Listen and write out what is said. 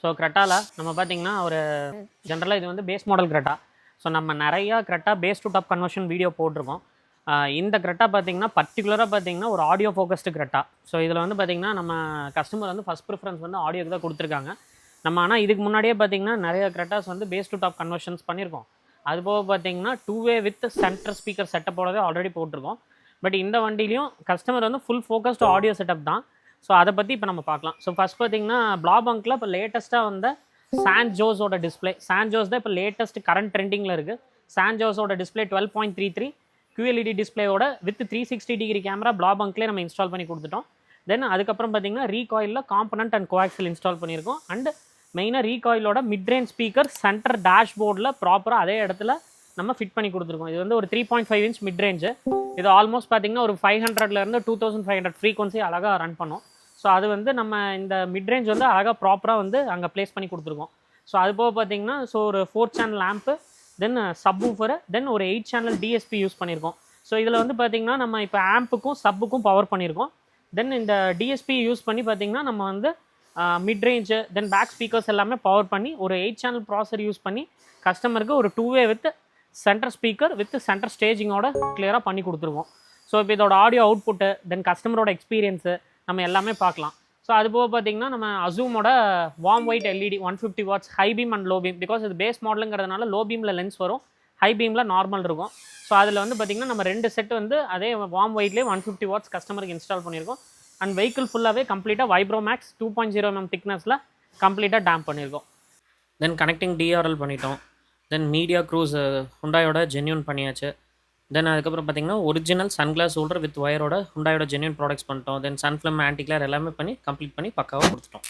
So க்ரெட்டாவில் நம்ம பார்த்தீங்கன்னா ஒரு ஜென்ரலாக இது வந்து பேஸ் மாடல் க்ரெட்டா. ஸோ நம்ம நிறையா Creta base to top conversion video போட்டிருக்கோம். இந்த க்ரெட்டா பார்த்தீங்கன்னா பர்டிகுலராக பார்த்தீங்கன்னா ஒரு ஆடியோ ஃபோக்கஸ்டு க்ரெட்டா. ஸோ இதில் வந்து பார்த்திங்கன்னா நம்ம கஸ்டமர் வந்து ஃபஸ்ட் ப்ரிஃபரன்ஸ் வந்து ஆடியோக்கு தான் கொடுத்துருக்காங்க. நம்ம ஆனால் இதுக்கு முன்னாடியே பார்த்தீங்கன்னா நிறைய க்ரெட்டாஸ் வந்து பேஸ் டு டாப் கன்வர்ஷன்ஸ் பண்ணியிருக்கோம். அதுபோக பார்த்தீங்கன்னா 2-வே வித் சென்டர் ஸ்பீக்கர் செட்டப்போடவே ஆல்ரெடி போட்டிருக்கோம். பட் இந்த வண்டிலையும் கஸ்டமர் வந்து ஃபுல் ஃபோக்கஸ்டு ஆடியோ செட்டப் தான். ஸோ அதை பற்றி இப்போ நம்ம பார்க்கலாம். ஸோ ஃபஸ்ட் பார்த்தீங்கன்னா பிளாபங்கில் இப்போ லேட்டஸ்ட்டாக வந்த சான்ஜோஸோட டிஸ்பிளே. சான்ஜோஸ் தான் இப்போ லேட்டஸ்ட் கரண்ட் ட்ரெண்டிங்கில் இருக்குது. சான்ஜோஸோட டிஸ்பிளே 12.33 QLED டிஸ்பிளேயோட வித் 360 டிகிரி கேமரா பிளாபங்க்லேயே நம்ம இன்ஸ்டால் பண்ணி கொடுத்துட்டோம். தென் அதுக்கப்புறம் பார்த்தீங்கன்னா ரீகாயிலில் காம்பனண்ட் அண்ட் கோஆக்சில் இன்ஸ்டால் பண்ணியிருக்கோம். அண்ட் மெயினாக ரீகாயிலோட மிட் ரேஞ்ச் ஸ்பீக்கர் சென்டர் டேஷ்போர்டில் ப்ராப்பராக அதே இடத்துல நம்ம ஃபிட் பண்ணி கொடுத்துருக்கோம். இது வந்து ஒரு 3.5 இன்ச் மிட் ரேஞ்சு. இது ஆல்மோஸ்ட் பார்த்தீங்கன்னா ஒரு 500லேருந்து 2500 ஃப்ரீக்வன்சி அழகாக ரன் பண்ணோம். ஸோ அது வந்து நம்ம இந்த மிட் ரேஞ்ச் வந்து அழகாக ப்ராப்பராக வந்து அங்கே ப்ளேஸ் பண்ணி கொடுத்துருக்கோம். ஸோ அது போக பார்த்தீங்கன்னா ஸோ ஒரு 4 சேனல் ஆம்ப்பு, தென் சப்வூஃபரு, தென் ஒரு 8 சேனல் DSP யூஸ் பண்ணியிருக்கோம். ஸோ இதில் வந்து பார்த்திங்கன்னா நம்ம இப்போ ஆம்புக்கும் சப்புக்கும் பவர் பண்ணியிருக்கோம். தென் இந்த DSP யூஸ் பண்ணி பார்த்திங்கன்னா நம்ம வந்து mid range then back speakers எல்லாமே பவர் பண்ணி ஒரு 8 சேனல் ப்ராசர் யூஸ் பண்ணி கஸ்டமருக்கு ஒரு 2-வே with centre speaker with centre ஸ்டேஜிங்கோட கிளியராக பண்ணி கொடுத்துருவோம். ஸோ இப்போ இதோட ஆடியோ அவுட்புட்டு தென் கஸ்டமரோட எக்ஸ்பீரியன்ஸு நம்ம எல்லாமே பார்க்கலாம். ஸோ அது போக பார்த்திங்கன்னா நம்ம அசூமோட warm white LED 150 watts high beam and low beam. Because இது பேஸ் மாடலுங்கிறதுனால லோ பீமில் லென்ஸ் வரும், ஹை பீமில் நார்மல் இருக்கும். ஸோ அதில் வந்து பார்த்திங்கன்னா நம்ம 2 செட் வந்து அதே வார்ம் ஒயிட்லேயே 150 வாட்ஸ் கஸ்டமருக்கு இன்ஸ்டால் பண்ணியிருக்கோம். அண்ட் வெஹிக்கிள் ஃபுல்லாகவே கம்ப்ளீட்டாக வைப்ரோமேக்ஸ் 2.0 mm திக்னஸில் கம்ப்ளீட்டாக டேம்ப் பண்ணியிருக்கோம். தென் கனெக்டிங் DRL பண்ணிட்டோம். தென் மீடியா க்ரூஸ் ஹுண்டாயோட ஜென்யூன் பண்ணியாச்சு. தென் அதுக்கப்புறம் பார்த்திங்கன்னா ஒரிஜினல் சன்கிளாஸ் ஹோல்டர் வித் ஒயரோட ஹுண்டாயோட ஜென்யூன் ப்ராடக்ட்ஸ் பண்ணிட்டோம். தென் சன்ஃப்ளம் ஆன்டி கிளேர் எல்லாமே பண்ணி கம்ப்ளீட் பண்ணி பக்காவாக கொடுத்துட்டோம்.